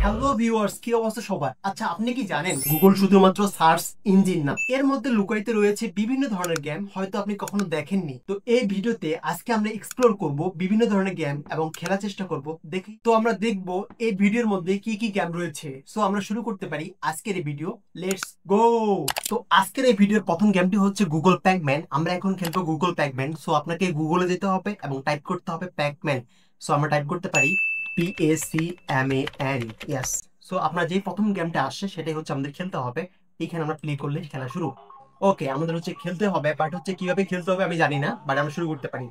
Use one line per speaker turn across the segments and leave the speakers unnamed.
Hello viewers, কি অবস্থা সবার? আচ্ছা, আপনি কি জানেন গুগল শুধুমাত্র সার্চ ইঞ্জিন না, এর মধ্যে লুকায়িত রয়েছে বিভিন্ন ধরনের গেম, হয়তো আপনি কখনো দেখেননি। তো এই ভিডিওতে আজকে আমরা এক্সপ্লোর করব বিভিন্ন ধরনের গেম এবং খেলার চেষ্টা করব। দেখি তো আমরা দেখব এই ভিডিওর মধ্যে কি কি গেম রয়েছে। সো আমরা শুরু করতে পারি আজকের এই ভিডিও। Let's go. তো আজকের এই ভিডিওর প্রথম গেমটি হচ্ছে গুগল প্যাকম্যান। আমরা এখন খেলবো গুগল প্যাকম্যান। সো আপনাকে গুগলে যেতে হবে এবং টাইপ করতে হবে প্যাকম্যান। সো আমরা টাইপ করতে পারি PACMAN। ইয়েস। সো আপনার যে প্রথম গেমটা আসছে সেটাই হচ্ছে আমাদের খেলতে হবে। এখানে আমরা প্লে করলে খেলা শুরু। ওকে, আমাদের হচ্ছে খেলতে হবে, বাট হচ্ছে কিভাবে খেলতে হবে আমি জানি না, বাট আমরা শুরু করতে পারি।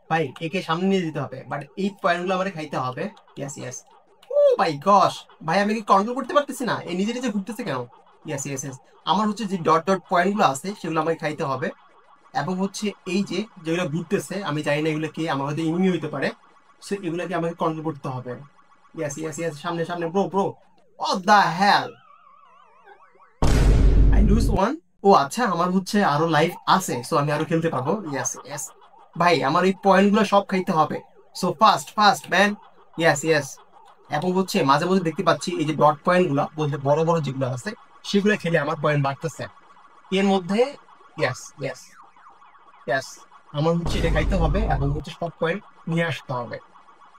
ভাই, একে সামনে নিয়ে যেতে হবে, বাট এই পয়েন্টগুলো আমাদের খাইতে হবে। Yes yes. ও ভাই গশ, ভাই আমি কি কন্ট্রোল করতে পারতেছি না, এই নিজে নিজে ঘুরতেছে কেন? Yes yes yes. আমার হচ্ছে যে ডট ডট পয়েন্টগুলো আছে সেগুলো আমাকে খাইতে হবে। এবং হচ্ছে এই যে যেগুলো ঘুরতেছে আমি জানি না এগুলো কি, আমার হয়তো ইনিমি হইতে পারে। সো এগুলোকে আমাকে কন্ট্রোল করতে হবে। ইয়েস ইয়েস ইয়েস, সামনে সামনে bro bro. What the hell? I lose one? ও আচ্ছা, আমার হচ্ছে আরো লাইফ আছে, সো আমি আরো খেলতে পারবো। Yes yes. ভাই আমার এই পয়েন্টগুলো সব খাইতে হবে। So fast fast man. Yes yes. এবং হচ্ছে মাঝে মাঝে দেখতে পাচ্ছি এই যে ডট পয়েন্টগুলো বলতে বড় বড় যেগুলো আছে সেগুলো খেলে আমার পয়েন্ট বাড়তেছে এর মধ্যে। Yes yes yes. আমার হচ্ছে এটা খাইতে হবে এবং হচ্ছে সব পয়েন্ট নিয়ে আসতে হবে।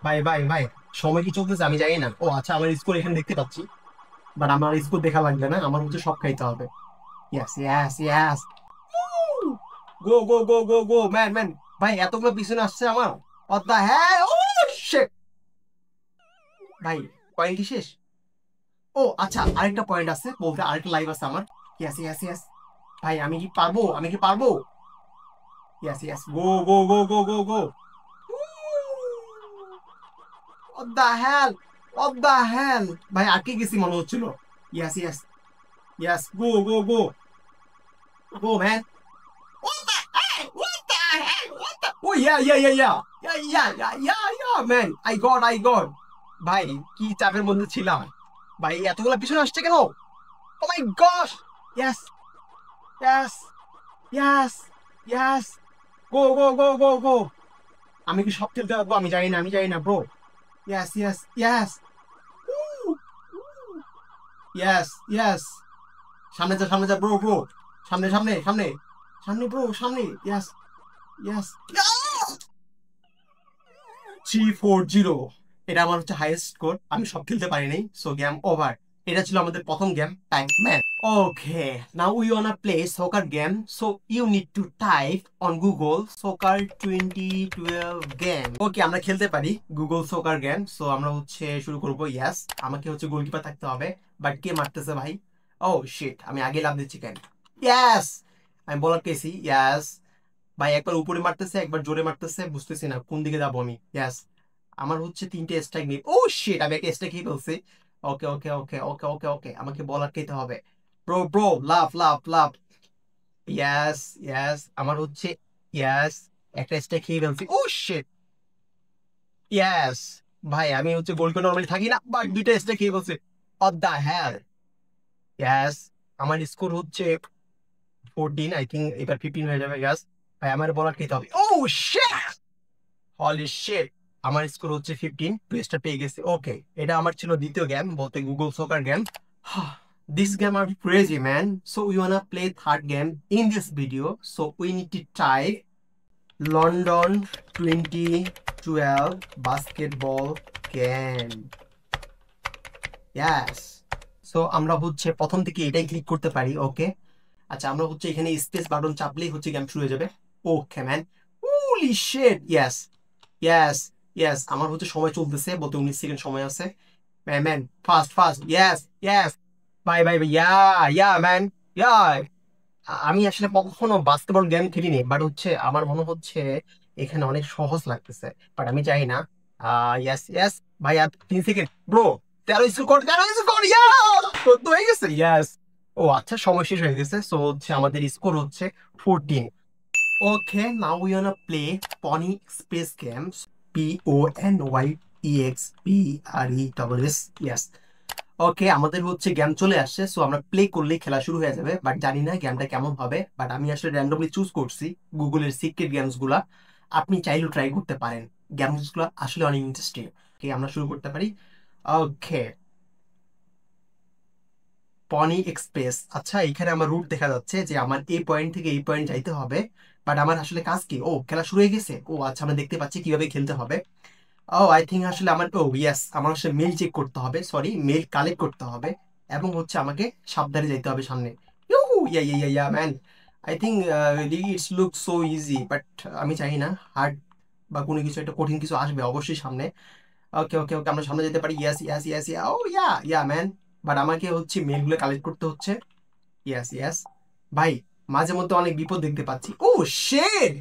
ভাই ভাই ভাই, সময় কি চলতেছে আমি জানি না। ও আচ্ছা, আমার স্কোর এখানে দেখতে পাচ্ছি, বাট আমার স্কোর দেখা লাগবে না, আমার হচ্ছে সব খাইতে হবে। Yes yes yes. Go go go go go man man. ভাই এতগুলো পিছনে আসছে আমার। What the hell? Oh shit. ভাই পয়েন্ট কি শেষ? ও আচ্ছা, আরেকটা পয়েন্ট আছে বলতে, আরেকটা লাইভ আছে আমার। Yes yes yes. ভাই আমি কি পারবো, আমি কি পারবো? Yes yes, go go go go go go. What the hell? What the hell? ভাই আটকে গেছি মনে হচ্ছিল। Yes yes yes, go go go go man. What the hell? What the hell? What the? Oh yeah yeah yeah yeah yeah yeah yeah yeah yeah man. I got. ভাই কি চাপের মধ্যে ছিলাম। ভাই এতগুলা পিছনে আসছে কেন? Oh my gosh. Yes yes yes yes. Go go go go go. আমি কি সব খেলতে পারবো আমি জানি না, আমি জানি না bro. Yes yes yes. Yes yes. সামনে যা সামনে যা ব্রো ব্রো। সামনে সামনে সামনে সামনে ব্রো সামনে। Yes yes. 340। এটা আমার হচ্ছে হাইয়েস্ট স্কোর, আমি সব খেলতে পারি নাই, সো গেম ওভার। এটা ছিল আমাদের প্রথম game Pacman. Okay, now we wanna play soccer game. So you need to type on Google soccer 2012 game. Okay, আমরা খেলতে পারি গুগল সকার গেম। সো আমরা হচ্ছে শুরু করবো। ইয়াস, আমাকে হচ্ছে গোলকিপার থাকতে হবে, বাট কে মারতেছে ভাই? ও শিট, আমি আগে লাভ দিচ্ছি কেন? ইয়াস, আমি বলার পেয়েছি। ইয়াস ভাই, একবার উপরে মারতেছে একবার জোরে মারতেছে, বুঝতেছি না কোন দিকে যাবো আমি। ইয়াস, আমার হচ্ছে তিনটে স্ট্রাইক নিয়ে। ও শিট, আমি একটা স্ট্রাইক খেয়ে ফেলছি। ওকে ওকে ওকে ওকে ওকে ওকে, আমাকে বল আটকাইতে হবে। ব্রো ব্রো, লাভ লাভ লাভ। ইয়াস ইয়াস, আমার হচ্ছে। ইয়াস, একটা স্ট্রাইক খেয়ে ফেলছি। ও শিট। ইয়াস ভাই, আমি হচ্ছে গোল করে নরমালি থাকি না, বাট দুইটা স্ট্রাইক খেয়ে ফেলছি। What the hell. ইয়াস, আমার স্কোর হচ্ছে 14, আই থিঙ্ক এবার 15 হয়ে যাবে। ইয়াস ভাই, আমার বল আটকাইতে হবে। ও শিট, হলি শিট। আমার স্কোর হচ্ছে 15, টুইস্টটা পেয়ে গেছি। ওকে, এটা আমার ছিল দ্বিতীয় গেম বলতে Google soccer game. This game are crazy man. So we wanna play third game in this video. So we need to type London 2012 basketball game. Yes. So আমরা হচ্ছে প্রথম থেকে এটাই ক্লিক করতে পারি। ওকে, আচ্ছা আমরা হচ্ছে এখানে স্পেস বাটন চাপলেই হচ্ছে গেম শুরু হয়ে যাবে। Okay man. Holy shit. Yes yes yes, আমার হচ্ছে সময় চলতেছে বলতে 19 সেকেন্ড সময় আছে। Man man, fast fast. Yes yes. Bye bye bye. Yeah yeah man. Yeah. আমি আসলে কখনো বাস্কেটবল গেম খেলিনি, বাট হচ্ছে আমার মনে হচ্ছে এখানে অনেক সহজ লাগতেছে, বাট আমি চাই না। Yes yes. ভাই আর 3 second bro. 13 score 13 score. Yeah, তো হয়ে গেছে। ইয়েস। ও আচ্ছা, সময় শেষ হয়ে গেছে, সো হচ্ছে আমাদের স্কোর হচ্ছে 14। Okay, now we gonna play Pony Express games. PONYEXPRESS. Yes. ওকে, আমাদের হচ্ছে গেম চলে আসছে, সো আমরা প্লে করলেই খেলা শুরু হয়ে যাবে, বাট জানি না গেমটা কেমন হবে। বাট আমি আসলে র্যান্ডমলি চুজ করছি গুগলের সিক্রেট গেমস গুলা। আপনি চাইলেও ট্রাই করতে পারেন, গেমস গুলো আসলে অনেক ইন্টারেস্টিং। ওকে, আমরা শুরু করতে পারি। ওকে, পনি এক্সপ্রেস। আচ্ছা, এখানে আমার রুট দেখা যাচ্ছে যে আমার এই পয়েন্ট থেকে এই পয়েন্ট যাইতে হবে, বাট আমার আসলে কাজ কি? ও, খেলা শুরু হয়ে গেছে। ও আচ্ছা, আমরা দেখতে পাচ্ছি কিভাবে খেলতে হবে। ও আই থিঙ্ক আসলে আমার, ও ইয়েস, আমার আসলে মেল চেক করতে হবে, সরি মেল কালেক্ট করতে হবে, এবং হচ্ছে আমাকে সাবধানে যাইতে হবে সামনে। Yeah yeah yeah man, I think it's look so easy, but আমি চাই না হার্ড বা কোনো কিছু একটা কঠিন কিছু আসবে অবশ্যই সামনে। ওকে ওকে ওকে, আমরা সামনে যেতে পারি। ইয়াস yes yes yeah, O yeah yeah man, but আমাকে হচ্ছে মেলগুলো কালেক্ট করতে হচ্ছে। ইয়াস ইয়াস ভাই, মাঝে মধ্যে অনেক বিপদ দেখতে পাচ্ছি। ও শেট,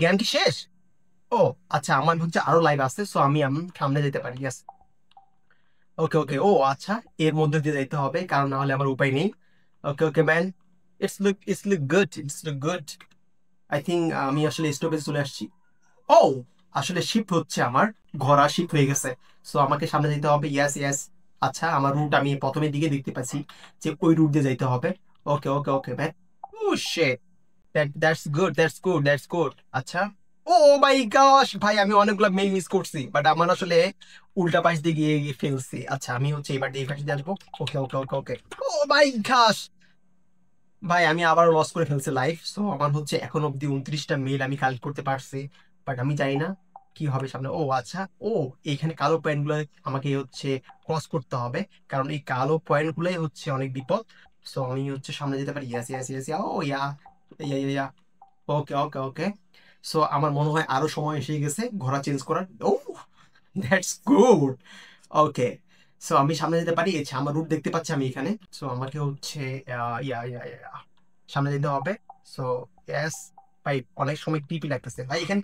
গেম কি শেষ? ও আচ্ছা, আমার হচ্ছে আরো লাইভ আছে, সো আমি সামনে যেতে পারি। ইয়াস, ওকে ওকে, ও আচ্ছা, এর মধ্যে দিয়ে যাইতে হবে, কারণ না হলে আমার উপায় নেই। Okay okay man, it's look good, it's look good. I think আমি আসলে স্টপেজে চলে আসছি। ও, আসলে শিফট হচ্ছে আমার, ঘোড়া শিফট হয়ে গেছে, সো আমাকে সামনে যেতে হবে। ইয়াস ইয়াস, আচ্ছা আমার রুট আমি প্রথমের দিকে দেখতে পাচ্ছি যে ওই রুট দিয়ে যাইতে হবে। Okay okay okay man, oh shit, that's good. আচ্ছা, ও মাই গশ ভাই, আমি অনেকগুলো মেল মিস করছি, বাট আমার আসলে উল্টা পাশ দিয়ে গিয়ে গিয়ে ফেলছি। আচ্ছা, আমি হচ্ছে এবার এই পাশে দিয়ে আসবো। ওকে ওকে ওকে ওকে, ও মাই গশ ভাই, আমি আবার লস করে ফেলছি লাইফ। সো আমার হচ্ছে এখন অব্দি 29টা মেল আমি কালেক্ট করতে পারছি, বাট আমি জানি না কি হবে সামনে। ও আচ্ছা, ও এইখানে কালো পয়েন্ট গুলো আমাকে হচ্ছে ক্রস করতে হবে, কারণ এই কালো পয়েন্ট গুলোই হচ্ছে অনেক বিপদ। সো আমি হচ্ছে সামনে যেতে পারি। ইয়াস ইয়াস ইয়াস, ও ইয়া ইয়া ইয়া, ওকে ওকে ওকে। সো আমার মনে হয় আরো সময় এসে গেছে ঘোড়া চেঞ্জ করার। ও দ্যাটস গুড। ওকে, সো আমি সামনে যেতে পারি। আচ্ছা, আমার রুট দেখতে পাচ্ছি আমি এখানে। সো আমাকে হচ্ছে ইয়া ইয়া ইয়া সামনে যেতে হবে। সো ইয়েস ভাই, অনেক সময় টিপি লাগতেছে ভাই এখানে।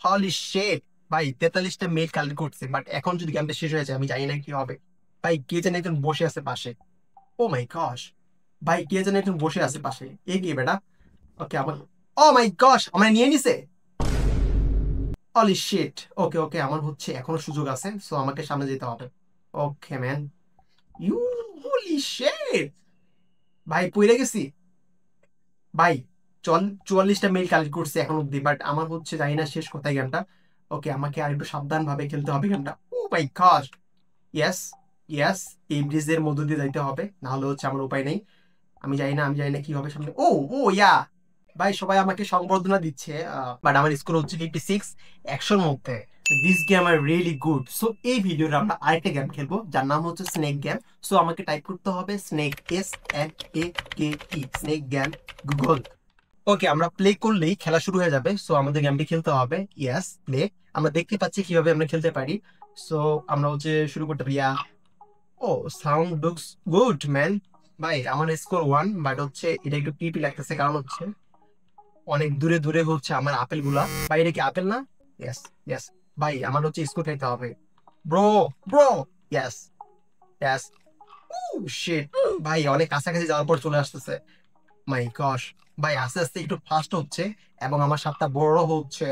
হলি শেট ভাই, 43টা মেল কালেক্ট করছে, বাট এখন যদি গেমটা শেষ হয়ে যায় আমি জানি না কি হবে। ভাই কে যেন একজন বসে আছে পাশে। ও মাই গশ ভাই, কে যেন একজন বসে আছে পাশে। এ কি বেটা? ওকে আমার, ও মাই গশ, আমার নিয়ে নিছে। হলি শিট। ওকে ওকে, আমার হচ্ছে এখনো সুযোগ আছে, সো আমাকে সামনে যেতে হবে। ওকে ম্যান, ইউ, হলি শিট ভাই, পইরে গেছি ভাই। 44টা মেইল কালেক্ট করছে এখন অব্দি, বাট আমার হচ্ছে জানি না শেষ কোথায় গেমটা। ওকে, আমাকে আর একটু সাবধান ভাবে খেলতে হবে গেমটা। ও মাই গড, ইয়েস ইয়েস, এই ব্রিজের মধ্য দিয়ে যাইতে হবে, না হলে হচ্ছে আমার উপায় নেই। আমি জানি না কি হবে সামনে। ও ও ইয়া ভাই, সবাই আমাকে সংবর্ধনা দিচ্ছে, বাট আমার স্কোর হচ্ছে 56, 100-র মধ্যে। This game are really good. So এই ভিডিওতে আমরা আরেকটা গেম খেলবো যার নাম হচ্ছে স্নেক গেম। সো আমাকে টাইপ করতে হবে snake, SNAKE, snake game, Google. Okay, আমরা প্লে করলেই খেলা শুরু হয়ে যাবে। সো আমাদের গেমটি খেলতে হবে। ইয়েস প্লে, আমরা দেখতে পাচ্ছি কিভাবে আমরা খেলতে পারি। সো আমরা হচ্ছে শুরু করতে পারি। ও, সাউন্ড লুকস গুড ম্যান। ভাই আমার স্কোর 1, বাট হচ্ছে এটা একটু টিপি লাগতেছে, কারণ হচ্ছে অনেক দূরে দূরে হচ্ছে আমার আপেল গুলা। ভাই এটা কি আপেল না? ইয়েস ইয়েস ভাই, আমার হচ্ছে স্কোর খাইতে হবে। Bro bro, yes yes, oh shit ভাই, অনেক কাছাকাছি যাওয়ার পর চলে আসতেছে। মাই গশ ভাই, আস্তে আস্তে একটু ফাস্ট হচ্ছে, এবং আমার সাপটা বড় হচ্ছে।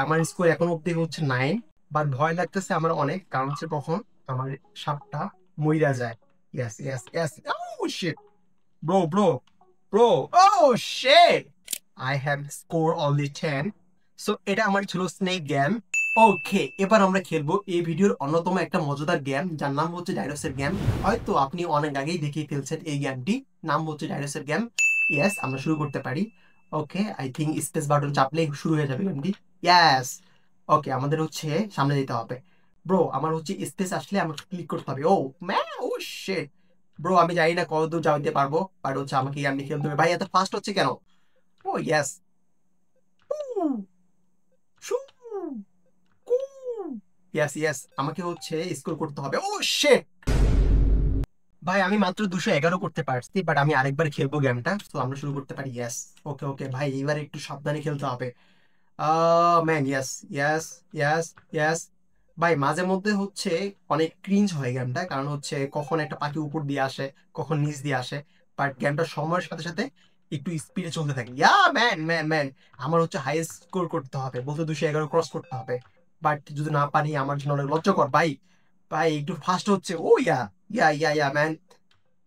আমার স্কোর এখন অব্দি হচ্ছে 9, বাট ভয় লাগতেছে আমার অনেক, কারণ হচ্ছে কখন আমার সাপটা মইরা যায়। Yes yes yes, oh shit, bro bro, oh shit, I have score only 10। So এটা আমার ছিল স্নেক গেম। ওকে, এবার আমরা খেলবো এই ভিডিওর অন্যতম একটা মজাদার গেম যার নাম হচ্ছে ডাইনোসর গেম। হয়তো আপনি অনেক আগেই দেখিয়ে ফেলছেন এই গেমটি, নাম হচ্ছে ডাইনোসর গেম। ইয়েস, আমরা শুরু করতে পারি। ওকে, আই থিঙ্ক স্পেস বাটন চাপলেই শুরু হয়ে যাবে গেমটি। ইয়েস, ওকে, আমাদের হচ্ছে সামনে যেতে হবে। ব্রো, আমার হচ্ছে স্পেস আসলে আমাকে ক্লিক করতে হবে। ও ম্যান, ও শিট ব্রো, আমি জানি না কত দূর যাইতে পারবো, বাট হচ্ছে আমাকে গেমটি খেলতে হবে। ভাই এত ফাস্ট হচ্ছে কেন? ও ইয়েস, ইয়েস ইয়েস, আমাকে হচ্ছে স্কোর করতে হবে। ও শিট ভাই, আমি মাত্র 211 করতে পারছি, বাট আমি আরেকবার খেলবো গেমটা। তো আমরা শুরু করতে পারি। ইয়েস, ওকে ওকে ভাই, এবার একটু সাবধানে খেলতে হবে। Man, yes yes yes yes ভাই, মাঝে মধ্যে হচ্ছে অনেক ক্রিঞ্জ হয় গেমটা, কারণ হচ্ছে কখন একটা পাখি উপর দিয়ে আসে, কখন নিচ দিয়ে আসে, বাট গেমটা সময়ের সাথে সাথে একটু স্পিডে চলতে থাকে। ইয়া ম্যান ম্যান ম্যান, আমার হচ্ছে হাই স্কোর করতে হবে, বলতে 211 ক্রস করতে হবে, বাট যদি না পারি আমার জন্য অনেক লজ্জাকর ভাই। ভাই একটু ফাস্ট হচ্ছে। ও yeah yeah yeah yeah man,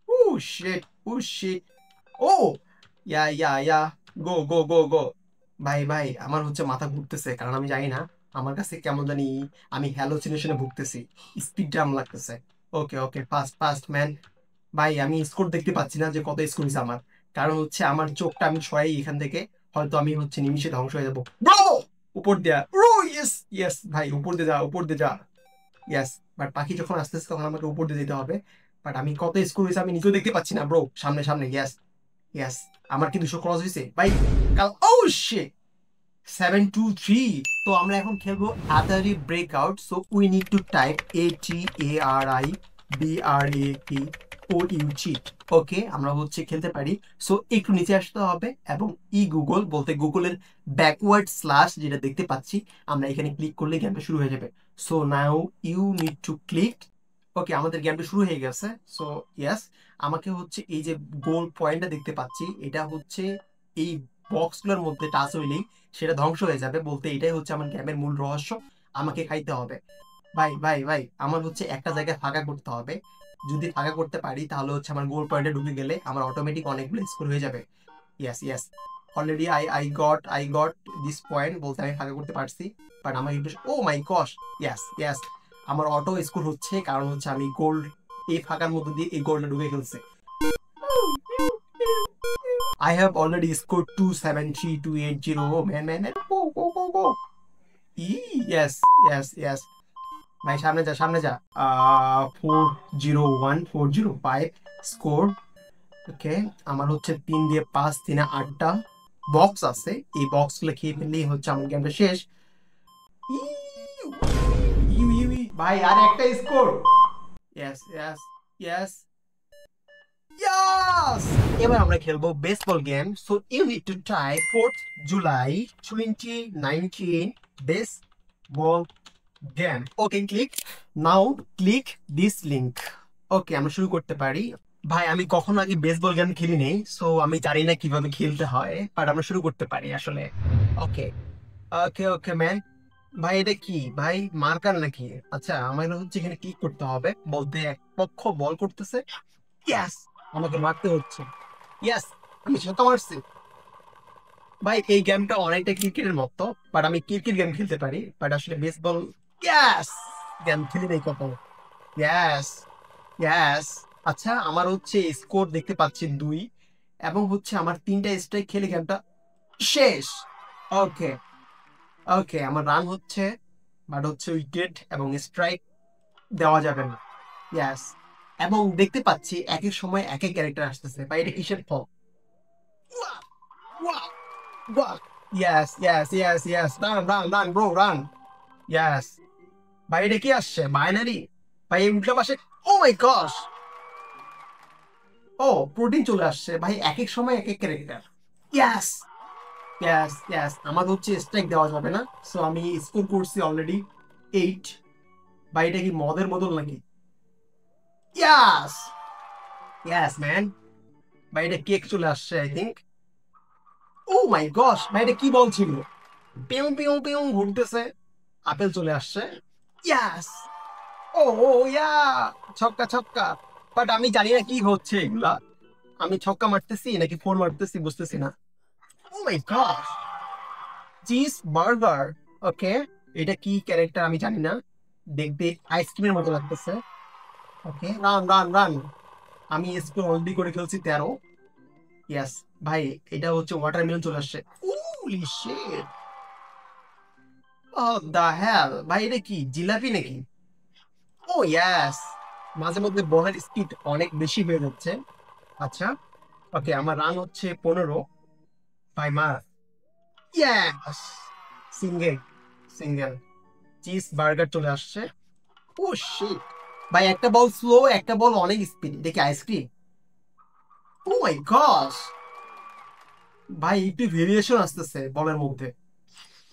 oh sheet, ও শিট, ও ইয়া ইয়া ইয়া, গো গো গো গো। ভাই ভাই, আমার হচ্ছে মাথা ঘুরতেছে, কারণ আমি জানি না, আমার কাছে কেমন জানি আমি হ্যালোসিনেশনে ভুগতেছি, স্পিড জাম লাগতেছে। ওকে ওকে, ফাস্ট ফাস্ট ম্যান, ভাই আমি স্কোর দেখতে পাচ্ছি না যে কত স্কোর হয়েছে আমার, কারণ হচ্ছে আমার চোখটা আমি সরাই এখান থেকে, হয়তো আমি হচ্ছে নিমিশে ধ্বংস হয়ে যাবো। ব্রো, উপর দেয়া ব্রো, ইয়েস ইয়েস ভাই, উপর দিয়ে যা, উপর দিয়ে যা। ইয়েস, বাট পাখি যখন আসতেছে তখন আমাকে উপর দিয়ে যেতে হবে। বাট আমি কত স্কোর হয়েছে আমি নিজেও দেখতে পাচ্ছি না ব্রো, সামনে সামনে। ইয়েস ইয়েস, আমার কি 200 ক্রস হয়েছে ভাই? কাল ও শিট, 7-2-3। তো আমরা এখন খেলবো Atari breakout. So we need to type ATARI BRAKOU cheat. Okay, আমরা হচ্ছে খেলতে পারি। সো একটু নিচে আসতে হবে এবং গুগল বলতে গুগলের ব্যাকওয়ার্ড স্ল্যাশ যেটা দেখতে পাচ্ছি, আমরা এখানে ক্লিক করলে গেমটা শুরু হয়ে যাবে। So now you need to click. Okay, আমাদের গেমটা শুরু হয়ে গেছে। সো ইয়েস, আমাকে হচ্ছে এই যে গোল পয়েন্টটা দেখতে পাচ্ছি, এটা হচ্ছে এই বক্সগুলোর মধ্যে টাচ হইলেই সেটা ধ্বংস হয়ে যাবে, বলতে এটাই হচ্ছে আমার গেমের মূল রহস্য। আমাকে খাইতে হবে। ভাই ভাই ভাই, আমার হচ্ছে একটা জায়গায় ফাঁকা করতে হবে। যদি ফাঁকা করতে পারি তাহলে হচ্ছে আমার গোল পয়েন্টে ঢুকে গেলে আমার অটোমেটিক অনেকগুলো স্কোর হয়ে যাবে। Yes yes, already I got this point, বলতে আমি ফাঁকা করতে পারছি। বাট আমার একটু, ও মাই গশ, ইয়েস ইয়েস, আমার অটো স্কোর হচ্ছে, কারণ হচ্ছে আমি গোল্ড এই ফাঁকার মধ্যে দিয়ে এই গোলটা ঢুকে ফেলছে। I have already scored 273-280. Oh man, man, man. Go, go, go, go. Yes, yes, yes. ভাই সামনে যা, সামনে যা। 401-405 স্কোর। ওকে, আমার হচ্ছে 3 দিয়ে 5 3 8টা বক্স আছে, এই বক্স গুলো খেয়ে ফেললেই হচ্ছে আমার গেমটা শেষ। ভাই আর একটা score. Yes yes yes yes, এবার আমরা খেলবো baseball game. So you need to type 4th July 2019 baseball game. Okay, click now, click this link. Okay, আমরা শুরু করতে পারি। ভাই আমি কখনো আগে বেসবল গেম খেলি নেই, সো আমি জানি না কিভাবে খেলতে হয়, বাট আমরা শুরু করতে পারি আসলে। ওকে ওকে ওকে ম্যান। ভাই এটা কি ভাই, মার্কার নাকি? আচ্ছা, আমার হচ্ছে এখানে ক্লিক করতে হবে, বলতে এক পক্ষ বল করতেছে। ইয়াস, আমাকে মারতে হচ্ছে। ইয়াস, আমি শত মারছি। ভাই এই গেমটা অনেকটা ক্রিকেটের মতো, বাট আমি ক্রিকেট গেম খেলতে পারি, বাট আসলে বেসবল ইয়াস গেম খেলি নেই কখনো। ইয়াস ইয়াস। আচ্ছা, আমার হচ্ছে স্কোর দেখতে পাচ্ছি 2, এবং হচ্ছে আমার 3টা স্ট্রাইক খেলে গেমটা শেষ। ওকে ওকে, আমার রান হচ্ছে, বাট হচ্ছে উইকেট এবং স্ট্রাইক দেওয়া যাবে না। ইয়াস, এবং দেখতে পাচ্ছি এক এক সময় এক এক ক্যারেক্টার আসতেছে। ভাই এটা কিসের ফল? Wow, wow. Yes, yes, yes, yes. Run, run, run, bro, run. Yes. ভাই এটা কি আসছে? বাইনারি? ভাই এই উল্টা পাশে, ও মাই গশ। ও, প্রোটিন চলে আসছে। ভাই এক এক সময় এক এক ক্যারেক্টার। ইয়াস ইয়াস ইয়াস, আমার হচ্ছে স্ট্রাইক দেওয়া যাবে না। সো আমি স্কোর করছি অলরেডি 8। ভাই এটা কি মদের বদল নাকি? ইয়াস ইয়াস ম্যান। ভাই এটা কেক চলে আসছে আই থিঙ্ক। ও মাই গশ, ভাই এটা কি বল ছিল? পিউ পিউ পিউ ঘুরতেছে। আপেল চলে আসছে। ইয়াস, ও ও ইয়া, ছক্কা ছক্কা। বাট আমি জানি না কি হচ্ছে এগুলা, আমি ছক্কা মারতেছি নাকি ফোর মারতেছি বুঝতেছি না। ও মাই গড, চিজ বার্গার। ওকে, এটা কি ক্যারেক্টার আমি জানি না, দেখতে আইসক্রিমের মতো লাগতেছে। ওকে, রান রান রান। আমি স্কোর অলরেডি করে ফেলছি 13। ইয়াস ভাই, এটা হচ্ছে ওয়াটারমেলন চলে আসছে। হোলি শিট, ও দা হেল, ভাই এটা কি জিলাপি নাকি? ও ইয়াস, মাঝে মধ্যে বলের স্পিড অনেক বেশি হয়ে যাচ্ছে। আচ্ছা, ওকে, আমার রান হচ্ছে 15। ভাই মা, ইয়াস, সিঙ্গেল সিঙ্গেল। চিজ বার্গার চলে আসছে। ও শিট, ভাই একটা বল স্লো, একটা বল অনেক স্পিড, দেখি আইসক্রিম। ও মাই গশ, ভাই একটু ভেরিয়েশন আসতেছে বলের মধ্যে।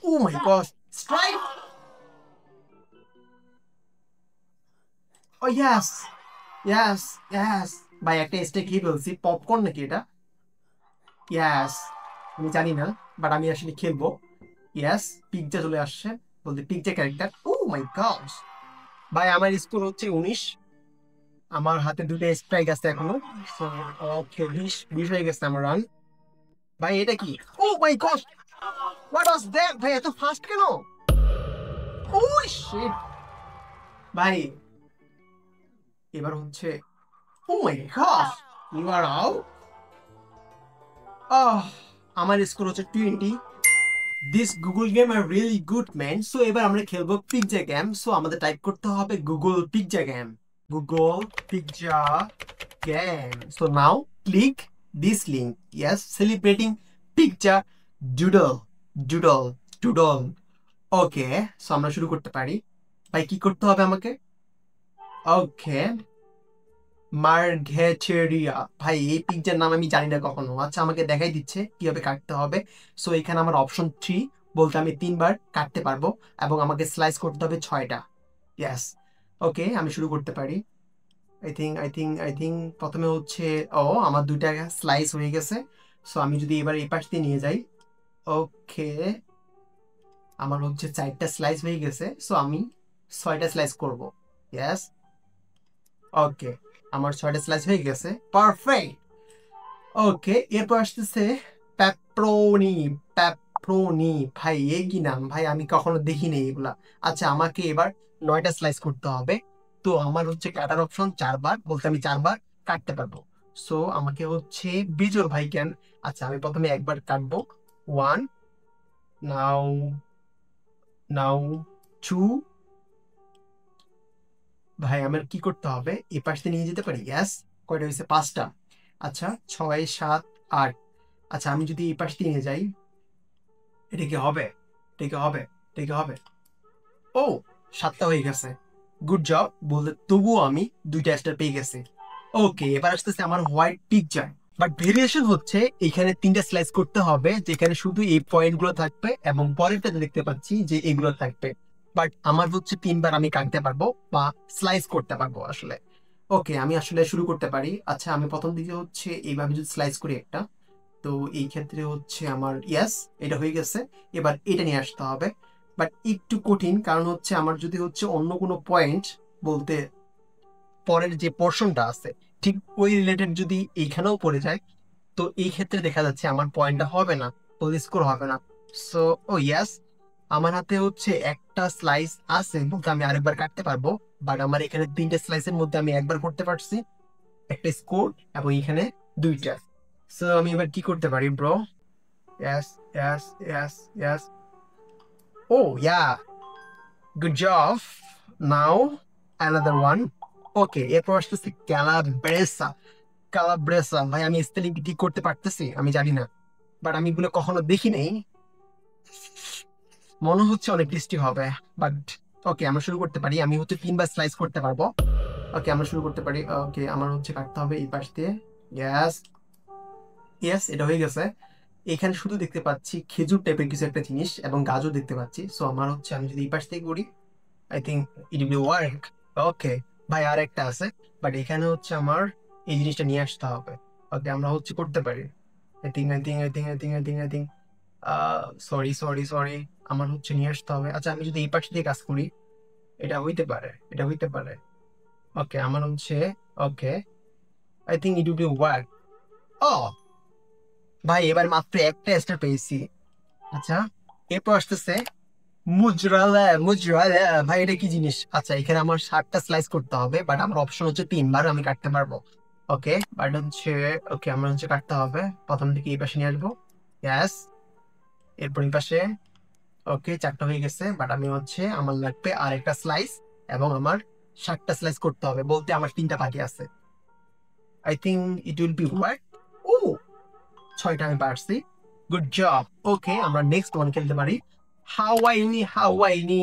ও মাই গশ, স্ট্রাইক। ও ইয়াস ইয়াস ইয়াস। ভাই একটা স্টেক খেয়ে ফেলছি, পপকর্ন নাকি এটা? ইয়াস, আমি জানি না, বাট আমি আসলে খেলবো। ইয়াস, পিজ্জা চলে আসছে, বলতে পিজ্জা ক্যারেক্টার। ও মাই গড, ভাই আমার স্কোর হচ্ছে 19। আমার হাতে 2টা স্ট্রাইক আছে এখনো। ওকে, 20 হয়ে গেছে আমার রান। ভাই এটা কি? ও মাই গড, হোয়াট ওয়াজ দ্যাট? ভাই এত ফাস্ট কেন? ও শিট। ভাই এবার হচ্ছে Oh my gosh, you are out. আমার স্কোর হচ্ছে 20। This Google game are really good man. So এবার আমরা খেলবো পিৎজা গেম। সো আমাদের টাইপ করতে হবে Google pizza game, Google pizza game. So now click this link. Yes, celebrating pizza doodle, doodle, doodle. Okay, so আমরা শুরু করতে পারি। ভাই কি করতে হবে আমাকে? ওকে, মার্ঘেটেরিয়া। ভাই এই পিৎজার নাম আমি জানি না কখনো। আচ্ছা, আমাকে দেখাই দিচ্ছে কিভাবে কাটতে হবে। সো এখানে আমার অপশন 3 বলতে আমি 3বার কাটতে পারবো এবং আমাকে স্লাইস করতে হবে 6টা। ইয়েস, ওকে, আমি শুরু করতে পারি। আই থিঙ্ক প্রথমে হচ্ছে, ও আমার 2টা স্লাইস হয়ে গেছে। সো আমি যদি এবার এই পাশ দিয়ে নিয়ে যাই, ওকে, আমার হচ্ছে 4টা স্লাইস হয়ে গেছে। সো আমি 6টা স্লাইস করব। ইয়েস, ওকে, আমার 6টা স্লাইস হয়ে গেছে। পারফেক্ট। ওকে, এরপর আসতেছে প্যাপ্রোনি। প্যাপ্রোনি, ভাই এ কি নাম ভাই, আমি কখনো দেখিনি এগুলা। আচ্ছা, আমাকে এবার 9টা স্লাইস করতে হবে। তো আমার হচ্ছে কাটার অপশন 4বার বলতে আমি 4বার কাটতে পারবো। সো আমাকে হচ্ছে বিজোর ভাই কেন। আচ্ছা, আমি প্রথমে একবার কাটবো। 1, নাও, নাও 2। ভাই আমার কি করতে হবে? এই পাশে নিয়ে যেতে পারি? ইয়াস, কয়টা হয়েছে? 5টা। আচ্ছা, 6, 7, 8। আচ্ছা, আমি যদি এই পাশ দিয়ে নিয়ে যাই, এটা কি হবে? এটা কি হবে? এটা কি হবে? ও, 7টা হয়ে গেছে। গুড জব বলতে তবুও আমি 2টা স্টার পেয়ে গেছি। ওকে, এবার আসতেছে আমার হোয়াইট পিকচার। বাট ভেরিয়েশন হচ্ছে এখানে 3টা স্লাইস করতে হবে, যেখানে শুধু এই পয়েন্ট গুলো থাকবে এবং পরেরটাতে দেখতে পাচ্ছি যে এগুলো থাকবে। বাট আমার হচ্ছে 3বার আমি কাটতে পারবো বা স্লাইস করতে পারবো আসলে। ওকে, আমি আসলে শুরু করতে পারি। আচ্ছা, আমি প্রথম দিকে হচ্ছে এইভাবে যদি স্লাইস করি একটা, তো এই ক্ষেত্রে হচ্ছে আমার ইয়াস, এটা হয়ে গেছে। এবার এটা নিয়ে আসতে হবে। বাট একটু কঠিন, কারণ হচ্ছে আমার যদি হচ্ছে অন্য কোনো পয়েন্ট বলতে পরের যে পোর্শনটা আছে ঠিক ওই রিলেটেড যদি এইখানেও পড়ে যায়, তো এই ক্ষেত্রে দেখা যাচ্ছে আমার পয়েন্টটা হবে না, তো স্কোর হবে না। সো ও ইয়াস, আমার হাতে হচ্ছে একটা স্লাইস আছে বলতে আমি আরেকবার কাটতে পারবো। বাট আমার এখানে 3টে স্লাইসের মধ্যে আমি একবার করতে পারছি, একটা স্কোর, এবং এখানে 2টা। সো আমি এবার কি করতে পারি bro? Yes, yes, yes, yes. Oh, yeah. Good job. Now, another one. Okay, এরপর আসতেছে ক্যালাব্রেসা। ক্যালাব্রেসা, ভাই আমি স্পেলিং ঠিক করতে পারতেছি? আমি জানি না, বাট আমি এগুলো কখনো দেখি নাই। মনে হচ্ছে অনেক টেস্টি হবে। বাট ওকে, আমরা শুরু করতে পারি। আমি হচ্ছে 3বার স্লাইস করতে পারবো। ওকে, আমরা শুরু করতে পারি। ওকে, আমার হচ্ছে কাটতে হবে এই পাশ দিয়ে। ইয়েস, ইয়েস, এটা হয়ে গেছে। এখানে শুধু দেখতে পাচ্ছি খেজুর টাইপের কিছু একটা জিনিস এবং গাজর দেখতে পাচ্ছি। সো আমার হচ্ছে, আমি যদি এই পাশ থেকে করি, I think it will work. Okay, ভাই আর একটা আছে, বাট এখানে হচ্ছে আমার এই জিনিসটা নিয়ে আসতে হবে। ওকে, আমরা হচ্ছে করতে পারি। I think sorry, sorry, sorry, আমার হচ্ছে নিয়ে আসতে হবে। আচ্ছা, আমি যদি এই পাশ দিয়ে কাজ করি, এটা হইতে পারে, এটা হইতে পারে। ওকে, আমার হচ্ছে, okay, I think it will work. Oh ভাই, এবার মাত্র একটা স্টার পেয়েছি। আচ্ছা, এরপর আসতেছে মুজরালা। মুজরালা, ভাই এটা কি জিনিস? আচ্ছা, এখানে আমার 7টা স্লাইস করতে হবে, বাট আমার অপশন হচ্ছে 3বার আমি কাটতে পারবো। ওকে, বাট হচ্ছে, ওকে, আমার হচ্ছে কাটতে হবে। প্রথম দিকে এই পাশে নিয়ে আসবো। ইয়াস, এরপর এই পাশে। ওকে, 4টা হয়ে গেছে, বাট আমি হচ্ছে, আমার লাগবে আর একটা স্লাইস এবং আমার 7টা স্লাইস করতে হবে বলতে আমার 3টা বাকি আছে। I think it will be work. Oh, 6টা আমি পারছি। Good job. ওকে, আমরা নেক্সট ওয়ান খেলতে পারি। হাওয়াইনি। হাওয়াইনি,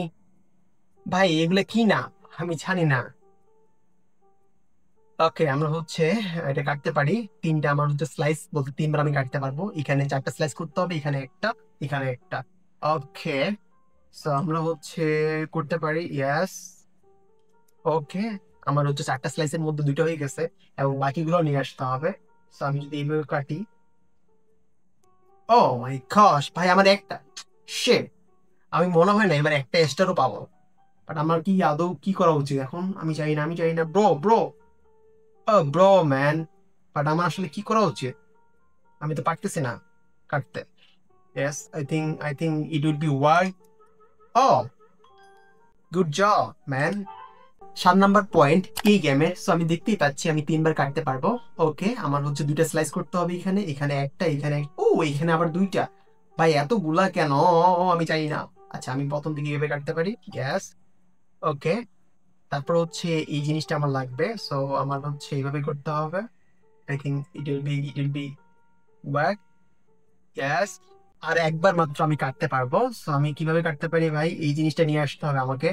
ভাই এগুলা কি না, আমি জানি না। ওকে, আমরা হচ্ছে এটা কাটতে পারি। 3টা আমার হচ্ছে স্লাইস বলতে 3বার আমি কাটতে পারবো। এখানে 4টা স্লাইস করতে হবে, এখানে একটা, এখানে একটা। ওকে, সো আমরা হচ্ছে করতে পারি। ইয়েস, ওকে, আমার হচ্ছে 4টা স্লাইসের মধ্যে 2টা হয়ে গেছে এবং বাকিগুলো নিয়ে আসতে হবে। সো আমি যদি এইভাবে কাটি, ও মাই গশ, ভাই আমার একটা, শিট, আমি মনে হয় না এবার একটা স্টারও পাবো। বাট আমার কি আদৌ কি করা উচিত এখন? আমি জানি না, আমি জানি না bro, bro, bro man. But আমার আসলে কি করা উচিত? আমি তো পারতেছি না কাটতে। Yes, I think it will be work. Oh, good job man. 7 number point এই গেমের। সো আমি দেখতেই পাচ্ছি আমি 3বার কাটতে পারবো। ওকে, আমার হচ্ছে 2টা স্লাইস করতে হবে, এখানে এখানে একটা, এখানে ও এখানে আবার 2টা। ভাই এতগুলা কেন? আমি জানি না। আচ্ছা আমি প্রথম দিকে এভাবে কাটতে পারি। গ্যাস। ওকে, তারপর হচ্ছে এই জিনিসটা আমার লাগবে, সো আমার হচ্ছে এইভাবে করতে হবে। I think it will be work. গ্যাস। আর একবার মাত্র আমি কাটতে পারবো। সো আমি কিভাবে কাটতে পারি ভাই? এই জিনিসটা নিয়ে আসতে হবে আমাকে।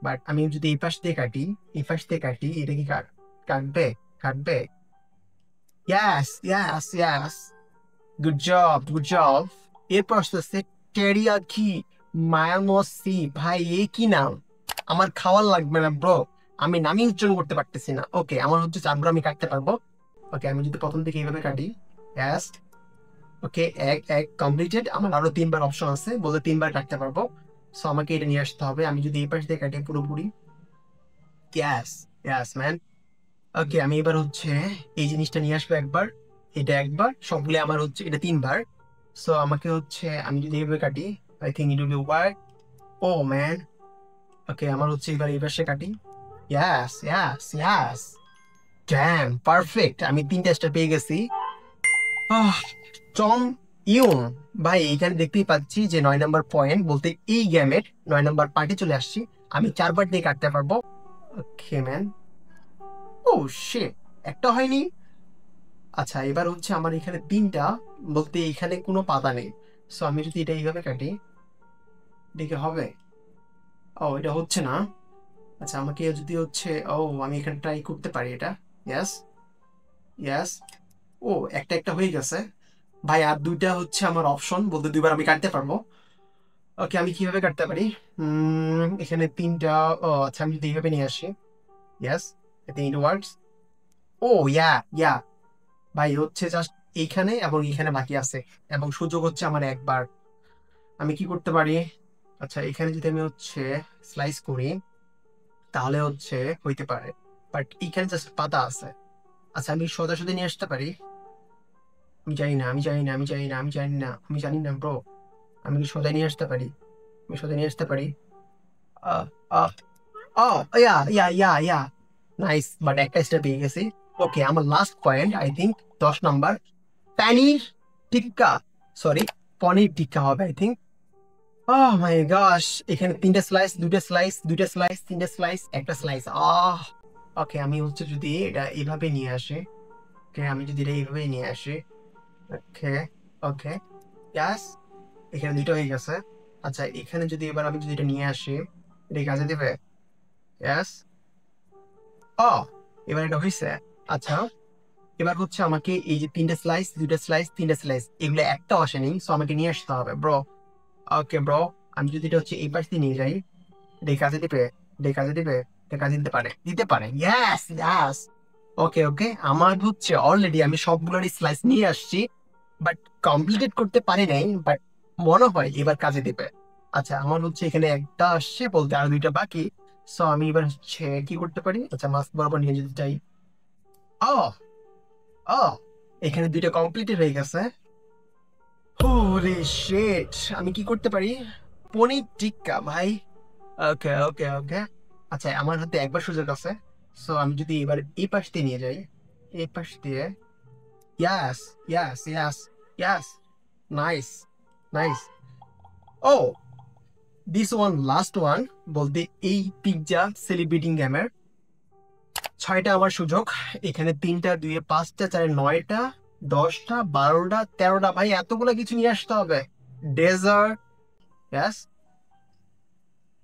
বাট আমি যদি এই পাশ দিয়ে কাটি, এই পাশ দিয়ে কাটি, এটা কি কাটবে? কাটবে। ইয়াস ইয়াস ইয়াস, গুড জব গুড জব। এরপর আসতেছে টেরিয়াকি মায়োনসি। ভাই এই কি নাম? আমার খাওয়ার লাগবে না ব্রো, আমি নামই উচ্চারণ করতে পারতেছি না। ওকে, আমার হচ্ছে 4বার আমি কাটতে পারবো। ওকে, আমি যদি প্রথম থেকে এইভাবে কাটি। ইয়াস। ওকে, এক এক কমপ্লিটেড। আমার আরো 3বার অপশন আছে, বলতে 3বার কাটতে পারবো। সো আমাকে এটা নিয়ে আসতে হবে। আমি যদি এই পাশ দিয়ে কাটি পুরোপুরি। ইয়াস ইয়াস ম্যান। ওকে, আমি এবার হচ্ছে এই জিনিসটা নিয়ে আসবো একবার, এটা একবার, সবগুলো আমার হচ্ছে এটা 3বার। সো আমাকে হচ্ছে আমি যদি এইভাবে কাটি, I think it will be work. Oh man. Okay, আমার হচ্ছে এবার এই পাশে কাটি। ইয়াস ইয়াস ইয়াস, ড্যাম পারফেক্ট, আমি 3টা স্টার পেয়ে গেছি। আহ, টম ইউন। ভাই এখানে দেখতেই পাচ্ছি যে 9 নাম্বার পয়েন্ট, বলতে এই গেমের 9 নাম্বার পার্টি চলে আসছি। আমি 4বার দিয়ে কাটতে পারবো। ওকে ম্যান। ও শিট, একটা হয়নি। আচ্ছা এবার হচ্ছে আমার এখানে 3টা, বলতে এখানে কোনো পাতা নেই। সো আমি যদি এটা এইভাবে কাটি, দেখে হবে? ও এটা হচ্ছে না। আচ্ছা আমাকে যদি হচ্ছে, ও আমি এখানে ট্রাই করতে পারি এটা। ইয়াস ইয়াস। ও একটা একটা হয়ে গেছে। ভাই আর 2টা হচ্ছে আমার অপশন, বলতে 2বার আমি কাটতে পারবো। ওকে, আমি কিভাবে কাটতে পারি? এখানে 3টা। ও আচ্ছা, আমি যদি এইভাবে নিয়ে আসি। Yes, I think it works. Oh yeah yeah. ভাই হচ্ছে জাস্ট এইখানে এবং এইখানে বাকি আছে, এবং সুযোগ হচ্ছে আমার একবার। আমি কি করতে পারি? আচ্ছা এখানে যদি আমি হচ্ছে স্লাইস করি, তাহলে হচ্ছে হইতে পারে, বাট এইখানে জাস্ট পাতা আছে। আচ্ছা আমি সোজাসুজি নিয়ে আসতে পারি? আমি জানি না, আমি জানি না, আমি জানি না, আমি জানি না, আমি জানি না ব্রো। আমি কি সোজা নিয়ে আসতে পারি? আমি সোজা নিয়ে আসতে পারি? Ah ah oh yeah yeah yeah yeah, nice, but একটা স্টেপ পেয়ে গেছি। ওকে, আমার last point I think 10 number. Paneer tikka, sorry, paneer tikka হবে আই থিঙ্ক। ওহ মাই গশ, এখানে 3টা স্লাইস, 2টা স্লাইস, 2টা স্লাইস, 3টা স্লাইস, একটা স্লাইস। ওকে, আমি হচ্ছে যদি এটা এইভাবে নিয়ে আসি। ওকে, আমি যদি এটা এইভাবে নিয়ে আসি। ওকে ওকে, ইয়াস, এখানে 2টা হয়ে গেছে। আচ্ছা এখানে যদি এবার আমি যদি এটা নিয়ে আসি, এটা কি কাজে দিবে? ইয়াস। ও, এবার এটা হয়েছে। আচ্ছা এবার হচ্ছে আমাকে এই যে 3টা স্লাইস, 2টা স্লাইস, 3টা স্লাইস, এগুলো একটা আসেনি, সো আমাকে নিয়ে আসতে হবে ব্রো। ওকে ব্রো, আমি যদি এটা হচ্ছে এই পাশ দিয়ে নিয়ে যাই, এটা কাজে দিবে? এটা কাজে দিবে? এটা কাজে দিতে পারে, দিতে পারে। Yes yes. ওকে ওকে, আমার হচ্ছে অলরেডি আমি সবগুলোরই স্লাইস নিয়ে আসছি, বাট কমপ্লিটেড করতে পারি নাই, বাট মনে হয় এবার কাজে দিবে। আচ্ছা আমার হচ্ছে এখানে একটা আসছে, বলতে আর 2টা বাকি। সো আমি এবার হচ্ছে কি করতে পারি? আচ্ছা মাস্ক বরাবর নিয়ে যেতে চাই। ও ও, এখানে 2টা কমপ্লিটেড হয়ে গেছে। হোলি শিট, আমি কি করতে পারি? পনির টিক্কা ভাই। ওকে ওকে ওকে, আচ্ছা আমার হাতে একবার সুযোগ আছে। সো আমি যদি এবার এই পাশ দিয়ে নিয়ে যাই, এই পাশ দিয়ে। Yes yes yes yes, nice nice. Oh, this one last one, বলতে এই পিৎজা সেলিব্রেটিং গেমের 6টা আমার সুযোগ। এখানে 3টা, 2-এ 5টা, 4-এ 9টা, 10টা, 12টা, 13টা। ভাই এতগুলো কিছু নিয়ে আসতে হবে। ডেজার্ট। ইয়াস।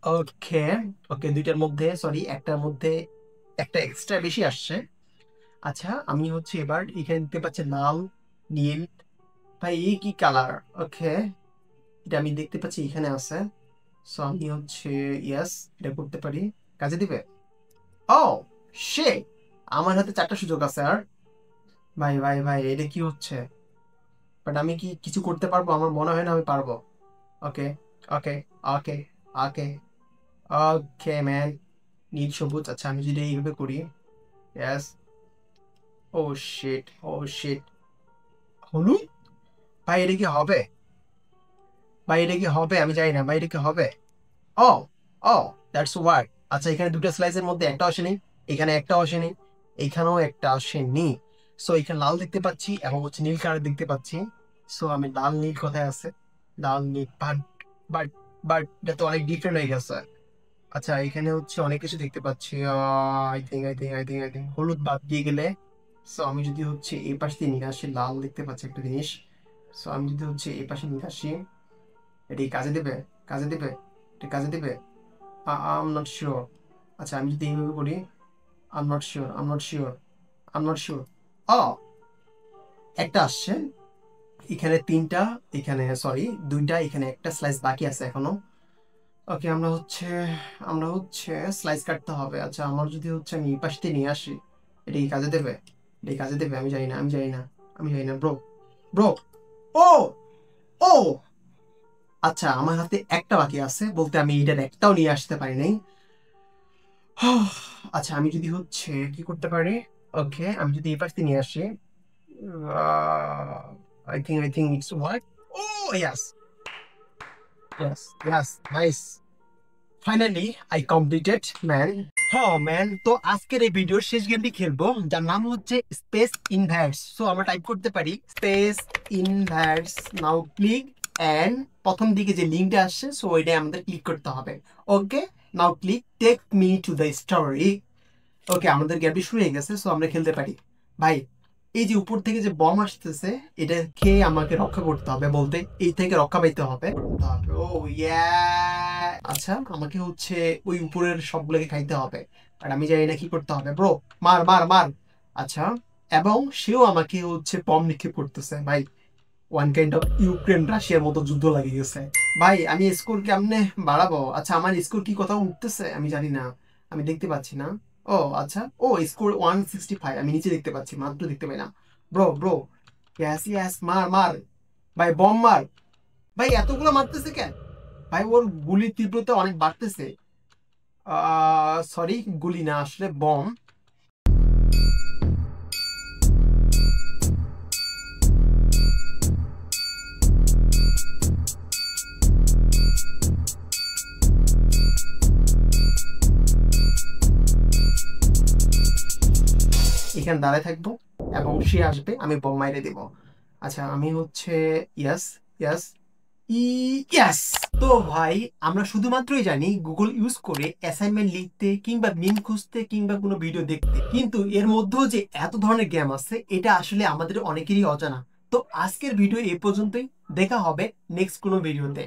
ওকে ওকে, 2টার মধ্যে, সরি একটার মধ্যে একটা এক্সট্রা বেশি আসছে। আচ্ছা আমি হচ্ছে এবার এখানে দেখতে পাচ্ছি লাল, নীল। ভাই এই কি কালার? ওকে, এটা আমি দেখতে পাচ্ছি এখানে আছে। সো আমি হচ্ছে ইয়াস, এটা করতে পারি, কাজে দিবে। ও শে, আমার হাতে 4টা সুযোগ আছে আর। ভাই ভাই ভাই, এটা কি হচ্ছে? বাট আমি কি কিছু করতে পারবো? আমার মনে হয় না আমি পারবো। ওকে okay okay okay okay man, নীল সবুজ। আচ্ছা আমি যদি এইভাবে করি। ইয়াস। ও শিট, ও শিট, হলুদ। ভাই এটা কি হবে? ভাই এটা কি হবে? আমি জানি না ভাই, এটা কি হবে? ও ও, দ্যাটস ওয়ার্ক। আচ্ছা এখানে দুটো স্লাইসের মধ্যে একটা আসেনি, এখানে একটা আসেনি, এখানেও একটা আসেনি। সো এখানে লাল দেখতে পাচ্ছি এবং হচ্ছে নীল কালার দেখতে পাচ্ছি। সো আমি লাল নীল কোথায় আছে, লাল নীল, বাট বাট বাট এটা তো অনেক ডিফারেন্ট হয়ে গেছে। আচ্ছা এখানে হচ্ছে অনেক কিছু দেখতে পাচ্ছি। আই থিঙ্ক হলুদ বাদ দিয়ে গেলে, সো আমি যদি হচ্ছে এই পাশ দিয়ে নিয়ে আসি, লাল দেখতে পাচ্ছি একটা জিনিস। সো আমি যদি হচ্ছে এই পাশে নিয়ে আসি, এটি কাজে দেবে, কাজে দেবে, এটা কাজে দেবে, আই এম নট শিওর। আচ্ছা আমি যদি এইভাবে করি, I am not sure, I am not sure, I am not sure. Oh একটা আসছে, এখানে তিনটা, এখানে সরি দুইটা, এখানে একটা স্লাইস বাকি আছে এখনো। ওকে আমরা হচ্ছে স্লাইস কাটতে হবে। আচ্ছা আমার যদি হচ্ছে আমি এই পাশ দিয়ে নিয়ে আসি, এটা কি কাজে দেবে, এটা কি কাজে দেবে, আমি জানি না, আমি জানি না, আমি জানি না ব্রো, ব্রো। ও ও আচ্ছা আমার হাতে একটা বাকি আছে, বলতে আমি এটার একটাও নিয়ে আসতে পারি নাই। আচ্ছা আমি যদি হচ্ছে কি করতে পারি, ওকে আমি যদি এই পাশ দিয়ে নিয়ে আসি, I think it's what. Oh yes, yes yes, nice, finally I completed man. হ্যাঁ ম্যান, তো আজকের এই ভিডিওর শেষ গেমটি খেলবো, যার নাম হচ্ছে স্পেস ইনভার্স। সো আমরা টাইপ করতে পারি space inverse, now click, and প্রথম দিকে যে লিঙ্কটা আসছে সো ওইটাই আমাদের ক্লিক করতে হবে। Okay, now click take me to the story. Okay আমাদের গেমটি শুরু হয়ে গেছে, সো আমরা খেলতে পারি। ভাই এই যে উপর থেকে যে বম আসতেছে, এটা খেয়ে আমাকে রক্ষা করতে হবে, বলতে এই থেকে রক্ষা পাইতে হবে। ও ইয়া, আচ্ছা আমাকে হচ্ছে ওই উপরের সবগুলোকে খাইতে হবে, আর আমি জানি না কি করতে হবে। ব্রো মার মার মার। আচ্ছা এবং সেও আমাকে হচ্ছে বম নিক্ষেপ করতেছে। ভাই ওয়ান কাইন্ড অফ ইউক্রেন রাশিয়ার মতো যুদ্ধ লাগে গেছে। ভাই আমি স্কোর কেমনে বাড়াবো? আচ্ছা আমার স্কোর কি কোথাও উঠতেছে আমি জানি না, আমি দেখতে পাচ্ছি না। ও আচ্ছা, ও স্কোর 165, আমি নিচে দেখতে পাচ্ছি, মাত্র দেখতে পাইলাম। ব্রো ব্রো, ইয়াস ইয়াস, মার মার, ভাই বম মার। ভাই এতগুলো মারতেছে কেন? ভাই ওর গুলির তীব্রতা অনেক বাড়তেছে। সরি, গুলি না আসলে বম। এখানে দাঁড়ায় থাকবো এবং সে আসবে, আমি বম মাইরে দেব। আচ্ছা আমি হচ্ছে ইয়াস ইয়াস ইয়াস। তো ভাই আমরা শুধুমাত্রই জানি গুগল ইউজ করে অ্যাসাইনমেন্ট লিখতে কিংবা মিম খুঁজতে কিংবা কোনো ভিডিও দেখতে, কিন্তু এর মধ্যেও যে এত ধরনের গেম আছে এটা আসলে আমাদের অনেকেরই অজানা। তো আজকের ভিডিও এই পর্যন্তই, দেখা হবে নেক্সট কোনো ভিডিওতে।